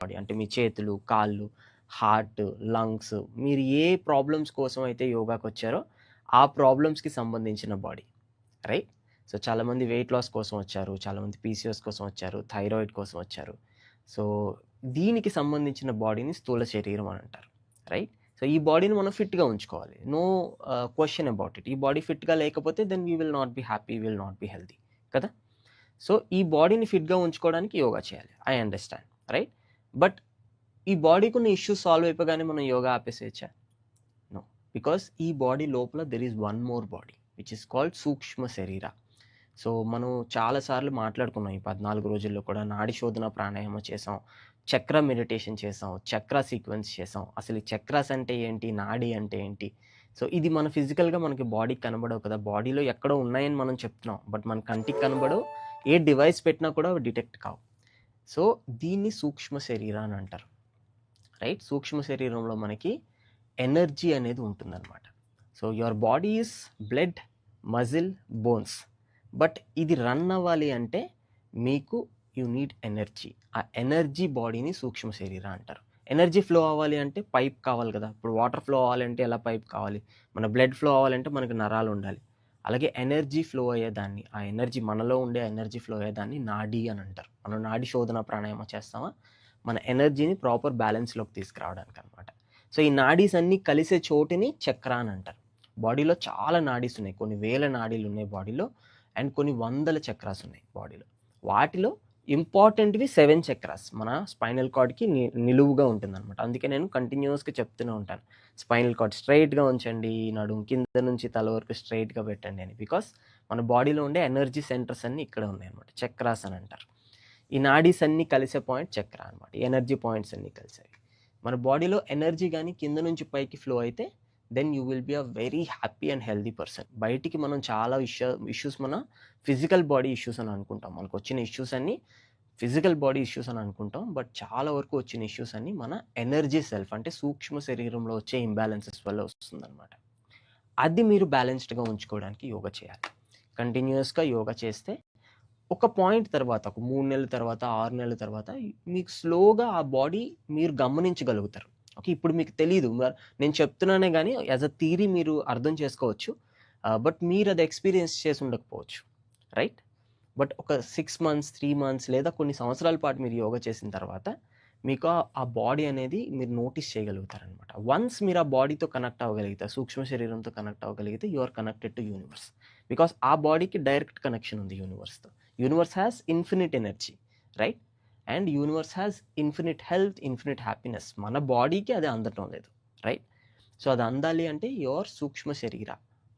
Body అంటే మీ చేతులు, కాళ్ళు, హార్ట్, లంగ్స్ మీరు ఏ ప్రాబ్లమ్స్ కోసం అయితే యోగాకి వచ్చారో ఆ ప్రాబ్లమ్స్‌కి సంబంధించిన బాడీ. రైట్? సో, చాలామంది వెయిట్ లాస్ కోసం వచ్చారు. చాలామంది పీసీఓఎస్ కోసం వచ్చారు. థైరాయిడ్ కోసం వచ్చారు. సో, దీనికి సంబంధించిన బాడీని స్థూల శరీరం అని అంటారు. రైట్? సో, ఈ బాడీని మనం ఫిట్‌గా ఉంచుకోవాలి. No question about it. ఈ బాడీ ఫిట్‌గా లేకపోతే then we will not be happy, will not be healthy కదా! సో, ఈ బాడీని ఫిట్‌గా ఉంచుకోవడానికి యోగా చేయాలి. I understand. రైట్? బట్ ఈ బాడీకున్న ఇష్యూస్ సాల్వ్ అయిపోగానే మనం యోగా ఆపేసేయచ్చా? నో. బికాస్ ఈ బాడీ లోపల there is one more body which is called సూక్ష్మ శరీర. సో, మనం చాలా సార్లు మాట్లాడుకున్నాం ఈ 14 రోజుల్లో కూడా. నాడి శోధన ప్రాణాయామం చేసాం. చక్ర మెడిటేషన్ చేసాం. చక్ర సీక్వెన్స్ చేసాం. అసలు ఈ చక్రాస్ అంటే ఏంటి? నాడి అంటే ఏంటి? సో, ఇది మన ఫిజికల్‌గా మనకి బాడీకి కనబడవు కదా! బాడీలో ఎక్కడో ఉన్నాయని మనం చెప్తున్నాం. బట్ మన కంటికి కనబడవు. ఏ డివైస్ పెట్టినా కూడా అవి డిటెక్ట్ కావు. సో, దీన్ని సూక్ష్మ శరీర అని అంటారు. రైట్? సూక్ష్మ శరీరంలో మనకి ఎనర్జీ అనేది ఉంటుందన్నమాట. So, your body is blood, muscle, bones. But ఇది రన్ అవ్వాలి అంటే మీకు యూ నీడ్ ఎనర్జీ. ఆ ఎనర్జీ బాడీని సూక్ష్మ శరీర అంటారు. ఎనర్జీ ఫ్లో అవ్వాలి అంటే పైప్ కావాలి కదా! ఇప్పుడు వాటర్ ఫ్లో అవ్వాలంటే ఎలా పైప్ కావాలి? మన బ్లడ్ ఫ్లో అవ్వాలంటే మనకు నరాలు ఉండాలి. అలాగే ఎనర్జీ ఫ్లో అయ్యేదాన్ని, ఆ ఎనర్జీ మనలో ఉండే ఎనర్జీ ఫ్లో అయ్యేదాన్ని నాడీ అని అంటారు. మనం నాడీ శోధన ప్రాణాయామం చేస్తామా? మన ఎనర్జీని ప్రాపర్ బ్యాలెన్స్‌లోకి తీసుకురావడానికి అనమాట. సో, ఈ నాడీస్ అన్నీ కలిసే చోటుని చక్ర అని అంటారు. బాడీలో చాలా నాడీస్ ఉన్నాయి. కొన్ని వేల నాడీలు ఉన్నాయి బాడీలో. అండ్ కొన్ని వందల చక్రాస్ ఉన్నాయి బాడీలో. వాటిలో ఇంపార్టెంట్‌వి 7 చక్రాస్ మన స్పైనల్ కార్డ్‌కి నిలువుగా ఉంటుందన్నమాట. అందుకే నేను కంటిన్యూయస్‌గా చెప్తూనే ఉంటాను. స్పైనల్ కార్డ్ స్ట్రెయిట్‌గా ఉంచండి, నడుము కింద నుంచి తల వరకు స్ట్రెయిట్‌గా పెట్టండి అని. బికాస్ మన బాడీలో ఉండే ఎనర్జీ సెంటర్స్ అన్నీ ఇక్కడే ఉన్నాయన్నమాట. చక్రాస్ అని అంటారు. ఈ నాడీస్ అన్నీ కలిసే పాయింట్ చక్ర అనమాట. ఎనర్జీ పాయింట్స్ అన్నీ కలిసాయి. మన బాడీలో ఎనర్జీ కానీ కింద నుంచి పైకి ఫ్లో అయితే then you will be a very happy and healthy person. బయటికి మనం చాలా ఇష్యూస్ మన ఫిజికల్ బాడీ ఇష్యూస్ అని అనుకుంటాం. మనకు వచ్చిన ఇష్యూస్ అన్నీ ఫిజికల్ బాడీ ఇష్యూస్ అని అనుకుంటాం. బట్ చాలా వరకు వచ్చిన ఇష్యూస్ అన్నీ మన ఎనర్జీ సెల్ఫ్ అంటే సూక్ష్మ శరీరంలో వచ్చే ఇంబ్యాలెన్సెస్ వల్ల వస్తుందన్నమాట. అది మీరు బ్యాలెన్స్డ్‌గా ఉంచుకోవడానికి యోగా చేయాలి. కంటిన్యూయస్‌గా యోగా చేస్తే ఒక పాయింట్ తర్వాత, ఒక 3 నెలల తర్వాత, 6 నెలల తర్వాత మీకు స్లోగా ఆ బాడీ మీరు గమనించగలుగుతారు. ఓకే. ఇప్పుడు మీకు తెలీదు. నేను చెప్తున్నానే గానీ యాస్ ఎ థియరీ మీరు అర్థం చేసుకోవచ్చు. బట్ మీరది ఎక్స్‌పీరియన్స్ చేసి ఉండకపోవచ్చు. రైట్? బట్ ఒక 6 మంత్స్, 3 మంత్స్ లేదా కొన్ని సంవత్సరాల పాటు మీరు యోగా చేసిన తర్వాత మీకు ఆ బాడీ అనేది మీరు నోటీస్ చేయగలుగుతారనమాట. వన్స్ మీరు ఆ బాడీతో కనెక్ట్ అవ్వగలిగితే, సూక్ష్మ శరీరంతో కనెక్ట్ అవ్వగలిగితే you are connected to universe. Because ఆ బాడీకి డైరెక్ట్ కనెక్షన్ ఉంది యూనివర్స్‌తో. Universe has infinite energy. Right? And universe has infinite health, infinite happiness. మన బాడీకి అది అందటం లేదు. రైట్? సో, అది అందాలి అంటే యువర్ సూక్ష్మ శరీర,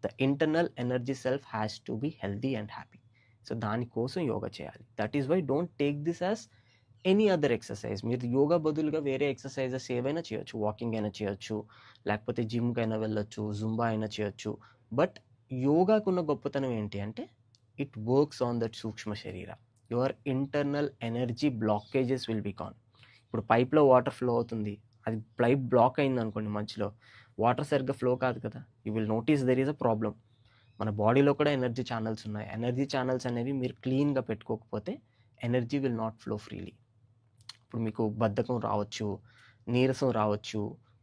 the internal energy self has to be healthy and happy. So, దానికోసం యోగా చేయాలి. That is why don't take this as any other exercise. మీరు యోగా బదులుగా వేరే ఎక్సర్సైజెస్ ఏవైనా చేయొచ్చు. వాకింగ్ అయినా చేయొచ్చు, లేకపోతే జిమ్‌కైనా వెళ్ళొచ్చు, జుంబా అయినా చేయొచ్చు. బట్ యోగాకున్న గొప్పతనం ఏంటి అంటే ఇట్ వర్క్స్ ఆన్ దట్ సూక్ష్మ శరీర. Your internal energy blockages will be gone. ఇప్పుడు పైప్‌లో వాటర్ ఫ్లో అవుతుంది. అది పైప్ బ్లాక్ అయిందనుకోండి మధ్యలో, వాటర్ సరిగ్గా ఫ్లో కాదు కదా! You will notice there is a problem. మన బాడీలో కూడా ఎనర్జీ ఛానెల్స్ ఉన్నాయి. ఎనర్జీ ఛానెల్స్ అనేవి మీరు క్లీన్‌గా పెట్టుకోకపోతే energy will not flow freely. ఇప్పుడు మీకు బద్ధకం రావచ్చు, నీరసం రావచ్చు,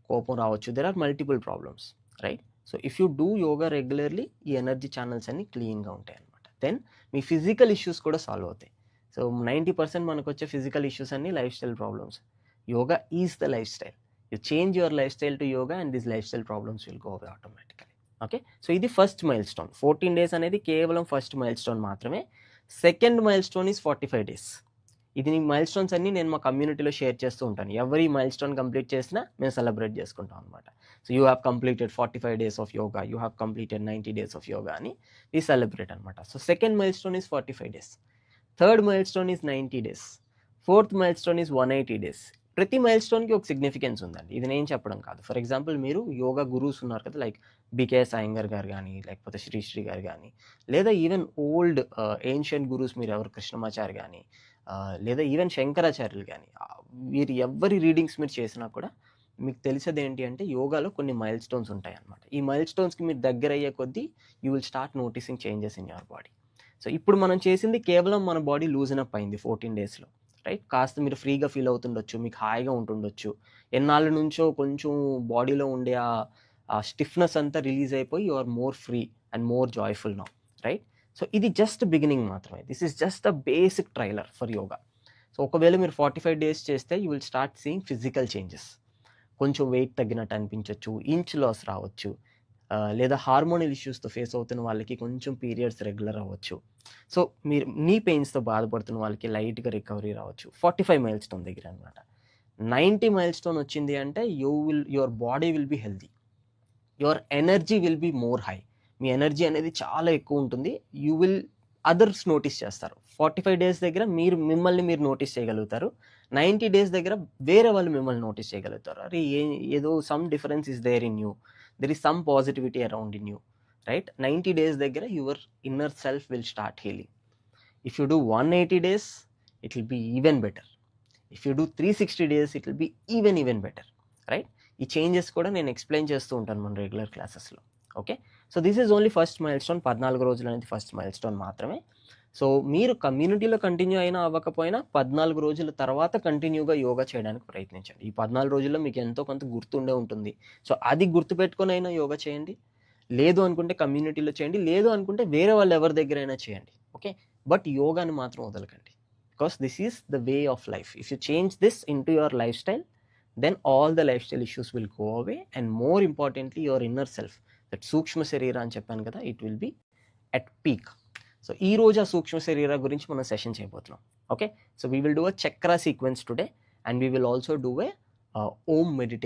కోపం రావచ్చు. There are multiple problems. Right? So, if you do yoga regularly ఈ ఎనర్జీ ఛానెల్స్ అన్నీ క్లీన్‌గా ఉంటాయన్నమాట. దెన్ మీ ఫిజికల్ ఇష్యూస్ కూడా సాల్వ్ అవుతాయి. సో, 90% మనకొచ్చే ఫిజికల్ ఇష్యూస్ అన్నీ life style problems. Yoga is the life style. You change your life style to yoga and these life style problems will go away automatically. Okay. So, ఇది first milestone. 14 days అనేది కేవలం first milestone మాత్రమే. Second milestone is 45 days. ఇది milestones అన్నీ నేను మా కమ్యూనిటీలో share చేస్తూ ఉంటాను. ఎవరు ఈ మైల్‌స్టోన్ కంప్లీట్ చేసినా మేము సెలబ్రేట్ చేసుకుంటాం అనమాట. So, you have completed 45 days of yoga, you have completed 90 days of yoga అని వి సెలబ్రేట్ అనమాట. So, second milestone is 45 days. Third milestone is 90 days. Fourth milestone is 180 days. ప్రతి మైల్‌స్టోన్‌కి ఒక సిగ్నిఫికెన్స్ ఉందండి. ఇది నేను చెప్పడం కాదు. ఫర్ ఎగ్జాంపుల్ మీరు యోగా గురూస్ ఉన్నారు కదా! లైక్ బికేఎస్ అయ్యంగార్ గారు గాని, లేకపోతే శ్రీశ్రీ గారు గాని, లేదా ఈవెన్ ఓల్డ్ ఏన్షియంట్ గురూస్ మీరు ఎవరు కృష్ణమాచారి గాని, లేదా ఈవెన్ శంకరాచార్యులు గాని, వీరు ఎవ్వరి రీడింగ్స్ మీరు చేసినా కూడా మీకు తెలిసేదేంటి అంటే యోగాలో కొన్ని మైల్‌స్టోన్స్ ఉంటాయన్నమాట. ఈ మైల్‌స్టోన్స్‌కి మీరు దగ్గరయ్యే కొద్దీ you will start noticing changes in your body. So, ఇప్పుడు మనం చేసింది కేవలం మన బాడీ లూజన్ అప్ అయింది 14 డేస్‌లో. రైట్? కాస్త మీరు ఫ్రీగా ఫీల్ అవుతుండొచ్చు, మీకు హాయిగా ఉంటుండొచ్చు. ఎన్నాళ్ళ నుంచో కొంచెం బాడీలో ఉండే ఆ స్టిఫ్‌నెస్ అంతా రిలీజ్ అయిపోయి you are more free and more joyful now, right? So ఇది జస్ట్ బిగినింగ్ మాత్రమే. This is just the basic trailer for yoga. So ఒకవేళ మీరు 45 డేస్ చేస్తే you will start seeing physical changes. కొంచెం వెయిట్ తగ్గినట్టు అనిపించొచ్చు, ఇంచ్ లాస్ రావచ్చు, లేదా హార్మోనల్ ఇష్యూస్‌తో ఫేస్ అవుతున్న వాళ్ళకి కొంచెం పీరియడ్స్ రెగ్యులర్ అవ్వచ్చు. సో మీరు నీ పెయిన్స్‌తో బాధపడుతున్న వాళ్ళకి లైట్‌గా రికవరీ రావచ్చు. 45 మైల్‌స్టోన్ దగ్గర అనమాట. 90 మైల్‌స్టోన్ వచ్చింది అంటే your body will be healthy. Your energy will be more high. Me energy అనేది చాలా ఎక్కువ ఉంటుంది. యూ విల్ అదర్స్ నోటీస్ చేస్తారు. 45 డేస్ దగ్గర మిమ్మల్ని మీరు నోటీస్ చేయగలుగుతారు. 90 డేస్ దగ్గర వేరే వాళ్ళు మిమ్మల్ని నోటీస్ చేయగలుగుతారు. అరే ఏదో some difference is there in you. There is some positivity around in you, right? 90 days దగ్గర your inner self will start healing. If you do 180 days it will be even better. If you do 360 days it will be even better, right? ఈ changes కూడా నేను explain చేస్తూ ఉంటాను మన regular క్లాసెస్లో. Okay, so this is only first milestone. 14 రోజులు అనేది first milestone మాత్రమే. సో మీరు కమ్యూనిటీలో కంటిన్యూ అయినా అవ్వకపోయినా 14 రోజుల తర్వాత కంటిన్యూగా యోగా చేయడానికి ప్రయత్నించండి. ఈ 14 రోజుల్లో మీకు ఎంతో కొంత గుర్తుండే ఉంటుంది. సో అది గుర్తుపెట్టుకొని అయినా యోగా చేయండి. లేదు అనుకుంటే కమ్యూనిటీలో చేయండి, లేదు అనుకుంటే వేరే వాళ్ళు ఎవరి దగ్గరైనా చేయండి. ఓకే, బట్ యోగాని మాత్రం వదలకండి. Because this is the way of life. If you change this in to your life style, then all the lifestyle issues will go away, and more importantly your inner self, that సూక్ష్మ శరీర అని చెప్పాను కదా, it will be at peak. So ఈ రోజు ఆ సూక్ష్మ శరీర గురించి మనం సెషన్ చేయబోతున్నాం. Okay, so we will do a chakra sequence today and we will also do a om meditation